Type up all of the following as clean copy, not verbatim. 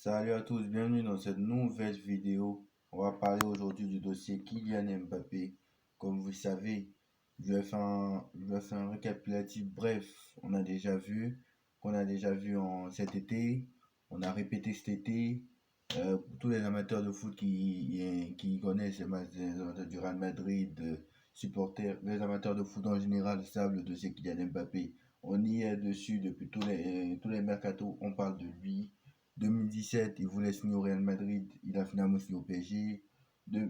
Salut à tous, bienvenue dans cette nouvelle vidéo. On va parler aujourd'hui du dossier Kylian Mbappé. Comme vous le savez, je vais faire un récapitulatif bref. Qu'on a déjà vu cet été, on a répété cet été. Pour tous les amateurs de foot qui connaissent les matchs des amateurs du Real Madrid, supporters, les amateurs de foot en général savent le dossier Kylian Mbappé. On y est dessus depuis tous les mercatos, on parle de lui. 2017, il voulait signer au Real Madrid, il a finalement signé au PSG.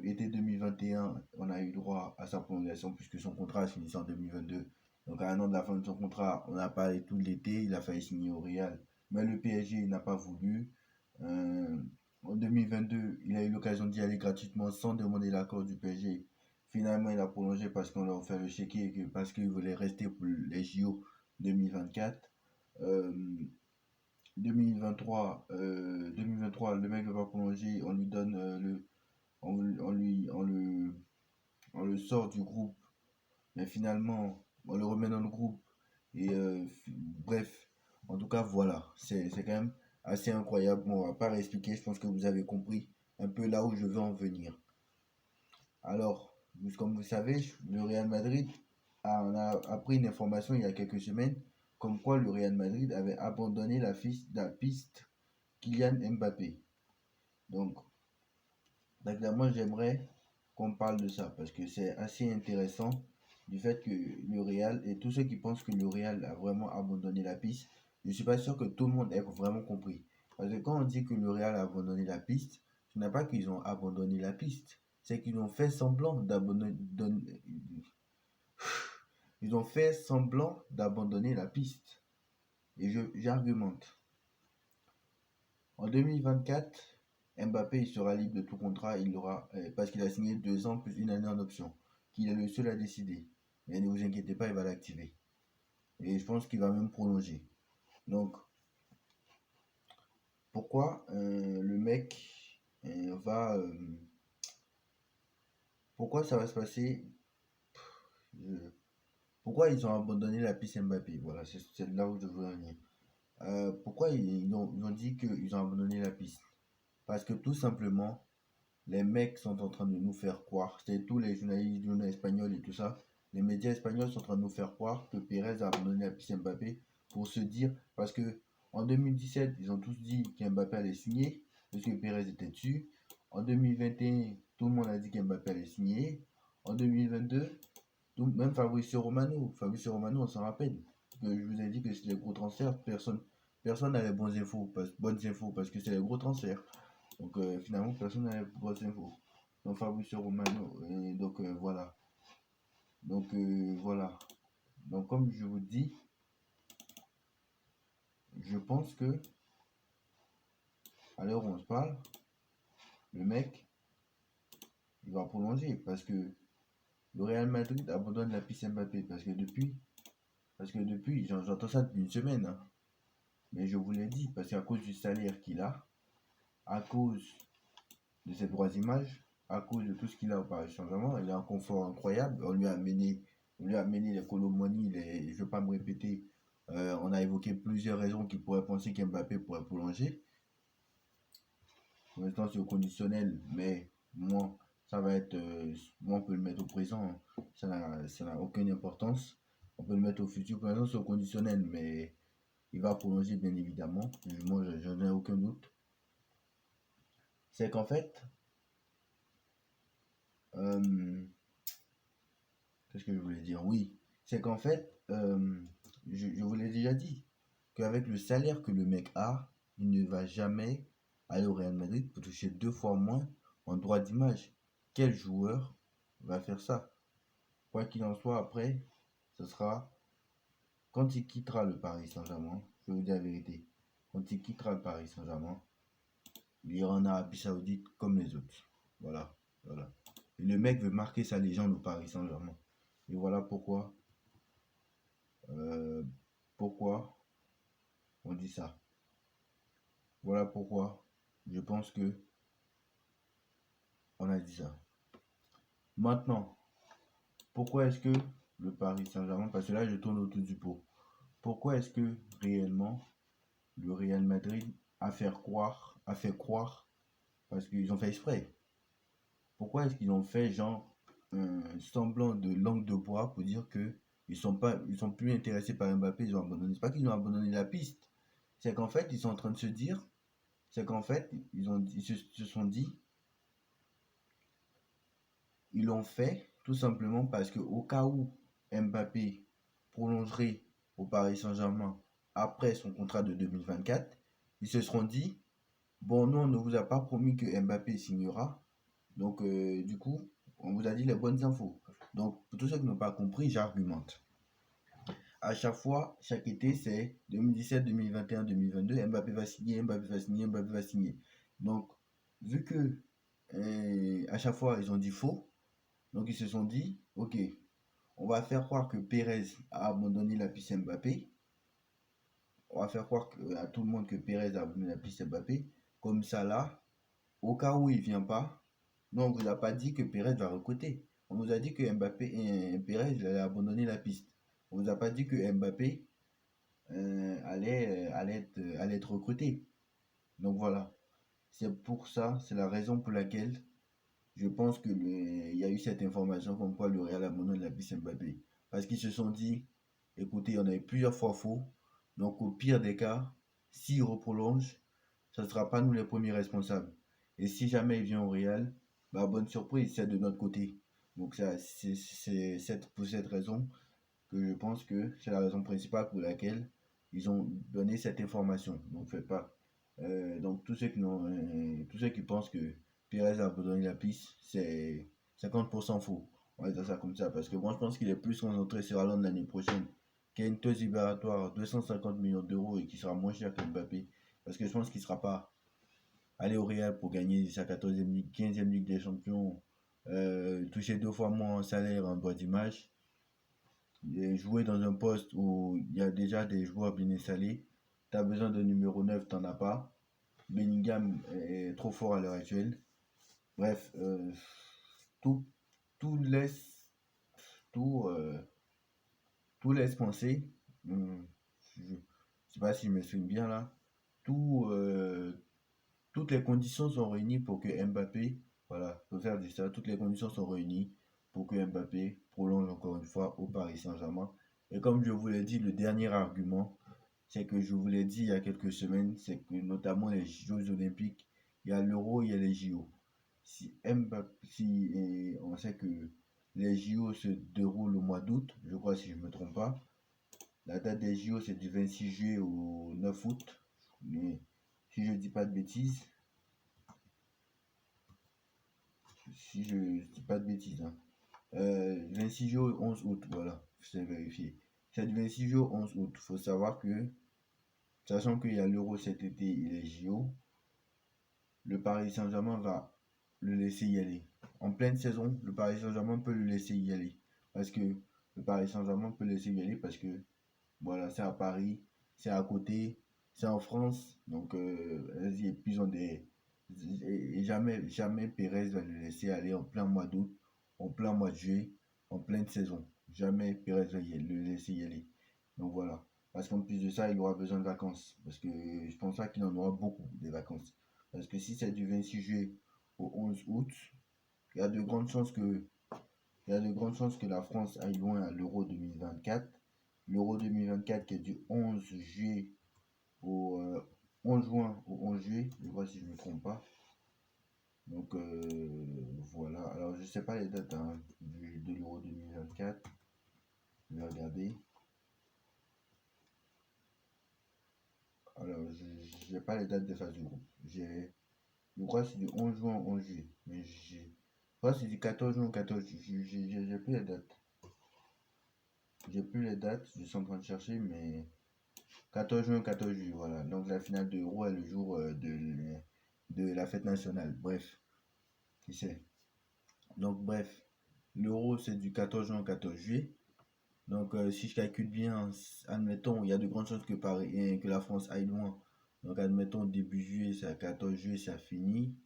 Été 2021, on a eu droit à sa prolongation puisque son contrat a fini en 2022. Donc à un an de la fin de son contrat, on a parlé tout l'été, il a failli signer au Real. Mais le PSG n'a pas voulu. Euh, En 2022, il a eu l'occasion d'y aller gratuitement sans demander l'accord du PSG. Finalement, il a prolongé parce qu'on a offert le chéquier et parce qu'il voulait rester pour les JO 2024. 2023, le mec ne va pas prolonger, on lui donne on le sort du groupe, mais finalement, on le remet dans le groupe. Et bref, en tout cas, voilà, c'est quand même assez incroyable. Bon, on va pas réexpliquer, je pense que vous avez compris un peu là où je veux en venir. Alors, comme vous savez, le Real Madrid on a appris une information il y a quelques semaines, comme quoi le Real Madrid avait abandonné la piste Kylian Mbappé. Donc, moi j'aimerais qu'on parle de ça parce que c'est assez intéressant du fait que le Real et tous ceux qui pensent que le Real a vraiment abandonné la piste, je ne suis pas sûr que tout le monde ait vraiment compris. Parce que quand on dit que le Real a abandonné la piste, ce n'est pas qu'ils ont abandonné la piste, c'est qu'ils ont fait semblant d'abandonner. Ils ont fait semblant d'abandonner la piste. Et j'argumente. En 2024, Mbappé il sera libre de tout contrat, parce qu'il a signé 2 ans plus une année en option, qu'il est le seul à décider. Mais ne vous inquiétez pas, il va l'activer. Et je pense qu'il va même prolonger. Donc, pourquoi le mec pourquoi ça va se passer? Pourquoi ils ont abandonné la piste Mbappé? Voilà, c'est là où je veux en venir. Pourquoi ils ont dit qu'ils ont abandonné la piste? Parce que tout simplement, les mecs sont en train de nous faire croire, c'est tous les journaux espagnols et tout ça, les médias espagnols sont en train de nous faire croire que Pérez a abandonné la piste Mbappé pour se dire, parce que en 2017, ils ont tous dit qu'Mbappé allait signer, parce que Pérez était dessus. En 2021, tout le monde a dit qu'Mbappé allait signer. En 2022, même Fabricio Romano, on s'en rappelle, que je vous ai dit que c'était les gros transferts, personne n'avait bonnes infos parce que c'est les gros transferts. Donc finalement, personne n'a les bonnes infos. Donc Fabricio Romano, et donc voilà. Donc voilà. Donc comme je vous dis, je pense que à l'heure où on se parle, le mec, il va prolonger parce que le Real Madrid abandonne la piste Mbappé parce que depuis, j'entends ça depuis une semaine, hein. Mais je vous l'ai dit, parce qu'à cause du salaire qu'il a, à cause de ses droits d'image, à cause de tout ce qu'il a au Paris Saint-Germain, il a un confort incroyable. On lui a amené les Colomoni, je ne vais pas me répéter. On a évoqué plusieurs raisons qui pourraient penser qu'Mbappé pourrait prolonger. Pour l'instant, c'est au conditionnel, mais moi, ça va être. Moi, on peut le mettre au présent, ça n'a aucune importance. On peut le mettre au futur. Pour l'instant, c'est au conditionnel, mais il va prolonger, bien évidemment. Moi, j'en ai aucun doute. C'est qu'en fait, euh, qu'est-ce que je voulais dire? Oui, c'est qu'en fait, je vous l'ai déjà dit, qu'avec le salaire que le mec a, il ne va jamais aller au Real Madrid pour toucher 2 fois moins en droit d'image. Quel joueur va faire ça? Quoi qu'il en soit, après, ce sera quand il quittera le Paris Saint-Germain, je vais vous dire la vérité, quand il quittera le Paris Saint-Germain, il ira en Arabie Saoudite comme les autres. Voilà, voilà. Et le mec veut marquer sa légende au Paris Saint-Germain. Et voilà euh, pourquoi on dit ça. Voilà pourquoi je pense que on a dit ça. Maintenant, pourquoi est-ce que le Paris Saint-Germain, parce que là je tourne autour du pot, pourquoi est-ce que réellement le Real Madrid a fait croire, parce qu'ils ont fait exprès. Pourquoi est-ce qu'ils ont fait genre un semblant de langue de bois pour dire que ils sont plus intéressés par Mbappé, ils ont abandonné. C'est pas qu'ils ont abandonné la piste, c'est qu'en fait ils sont en train de se dire, c'est qu'en fait se sont dit, ils l'ont fait tout simplement parce que au cas où Mbappé prolongerait au Paris Saint-Germain après son contrat de 2024, ils se seront dit, bon, nous on ne vous a pas promis que Mbappé signera, donc du coup on vous a dit les bonnes infos. Donc pour tous ceux qui n'ont pas compris, j'argumente. À chaque fois, chaque été, c'est 2017, 2021, 2022, Mbappé va signer, Mbappé va signer, Mbappé va signer. Donc, vu que à chaque fois ils ont dit faux, donc ils se sont dit, ok, on va faire croire que Pérez a abandonné la piste Mbappé, on va faire croire à tout le monde que Pérez a abandonné la piste Mbappé, comme ça là, au cas où il vient pas, non, on vous a pas dit que Pérez va recruter. On nous a dit que Mbappé et Pérez allait abandonner la piste. On vous a pas dit que Mbappé allait être recruté. Donc voilà. C'est pour ça, c'est la raison pour laquelle je pense que il y a eu cette information comme quoi le Real abandonne la piste Mbappé. Parce qu'ils se sont dit, écoutez, on a eu plusieurs fois faux. Donc au pire des cas, s'il reprolonge, ce ne sera pas nous les premiers responsables. Et si jamais il vient au Real, bah, bonne surprise, c'est de notre côté. Donc c'est pour cette raison que je pense que c'est la raison principale pour laquelle ils ont donné cette information. Donc faites pas. Donc tous ceux qui pensent que Pérez a abandonné la piste, c'est 50% faux. On va dire ça comme ça. Parce que moi je pense qu'il est plus concentré sur Haaland l'année prochaine, qui a une clause libératoire 250 millions d'euros et qui sera moins cher que Mbappé. Parce que je pense qu'il ne sera pas allé au Real pour gagner sa 14e Ligue, 15e Ligue des Champions, toucher 2 fois moins en salaire en droit d'image, jouer dans un poste où il y a déjà des joueurs bien installés. Tu as besoin de numéro 9, tu n'en as pas. Bellingham est trop fort à l'heure actuelle. Bref, tout, tout laisse tout, tout laisse penser. Je ne sais pas si je m'exprime bien là. Tout, toutes les conditions sont réunies pour que Mbappé, voilà, pour faire du ça, toutes les conditions sont réunies pour que Mbappé prolonge encore une fois au Paris Saint-Germain. Et comme je vous l'ai dit, le dernier argument, c'est que je vous l'ai dit il y a quelques semaines, c'est que notamment les Jeux Olympiques, il y a l'Euro, il y a les JO. Si Mbappé, si on sait que les JO se déroulent au mois d'août, je crois si je ne me trompe pas, la date des JO c'est du 26 juillet au 9 août, mais si je ne dis pas de bêtises, si je dis pas de bêtises, hein. 26 juillet au 11 août, voilà, c'est vérifié. C'est du 26 juillet au 11 août. Il faut savoir que, sachant qu'il y a l'Euro cet été et les JO, le Paris Saint-Germain va le laisser y aller. En pleine saison, le Paris Saint-Germain peut le laisser y aller. Parce que le Paris Saint-Germain peut le laisser y aller parce que, voilà, c'est à Paris, c'est à côté, c'est en France. Donc, vas-y, et puis ils ont des. Et jamais Pérez va le laisser aller en plein mois d'août, en plein mois de juillet, en pleine saison. Jamais Pérez va le laisser y aller. Donc voilà. Parce qu'en plus de ça, il aura besoin de vacances. Parce que je pense pas qu'il en aura beaucoup des vacances. Parce que si c'est du 26 juillet au 11 août, il y a de grandes chances que, il y a de grandes chances que la France aille loin à l'Euro 2024. L'Euro 2024 qui est du 11 juillet au 11 juin au 11 juillet, je vois si je ne me trompe pas. Donc voilà, alors je sais pas les dates hein, de l'Euro 2024, je vais regarder. Alors je n'ai pas les dates des phases du groupe. Je crois que c'est du 11 juin au 11 juillet, mais je crois que c'est du 14 juin au 14 juillet, j'ai plus les dates. J'ai plus les dates, je suis en train de chercher, mais 14 juin, 14 juillet, voilà. Donc la finale de l'Euro est le jour de la fête nationale. Bref, qui sait. Donc bref, l'Euro c'est du 14 juin au 14 juillet. Donc si je calcule bien, admettons, il y a de grandes chances que, Paris, que la France aille loin. Donc admettons début juillet, c'est à 14 juillet, ça finit.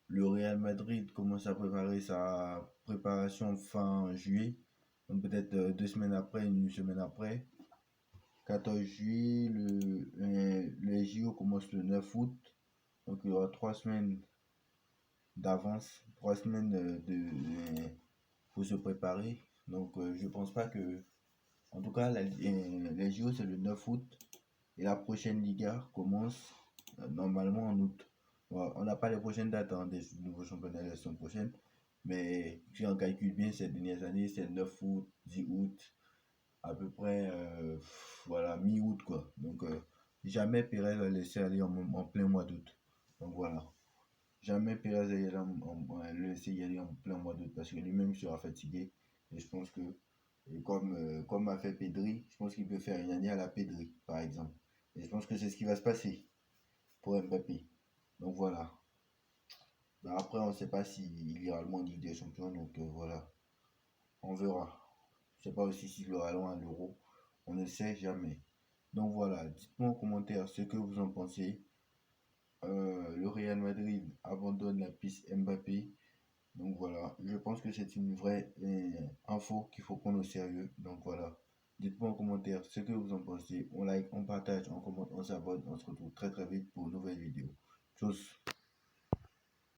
Le Real Madrid commence à préparer sa préparation fin juillet. Donc peut-être 2 semaines après, une semaine après. 14 juillet, les JO commencent le 9 août. Donc il y aura 3 semaines d'avance, 3 semaines pour se préparer. Donc je pense pas que... En tout cas, les JO c'est le 9 août et la prochaine Liga commence normalement en août. Bon, on n'a pas les prochaines dates des nouveaux championnats la saison prochaine, mais si on calcule bien ces dernières années, c'est 9 août, 10 août, à peu près voilà, mi-août quoi. Donc jamais Pérez a laissé aller en plein mois d'août. Donc voilà. Jamais Pérez le laisser y aller en plein mois d'août parce que lui-même sera fatigué. Et je pense que, et comme a fait Pedri, je pense qu'il peut faire une année à la Pedri, par exemple. Et je pense que c'est ce qui va se passer pour Mbappé. Donc voilà. Ben après, on ne sait pas s'il ira loin en Ligue des Champions. Donc voilà. On verra. Je ne sais pas aussi s'il ira loin à l'Euro. On ne sait jamais. Donc voilà. Dites-moi en commentaire ce que vous en pensez. Le Real Madrid abandonne la piste Mbappé. Donc voilà, je pense que c'est une vraie info qu'il faut prendre au sérieux. Donc voilà, dites-moi en commentaire ce que vous en pensez. On like, on partage, on commente, on s'abonne. On se retrouve très très vite pour une nouvelle vidéo. Tchuss.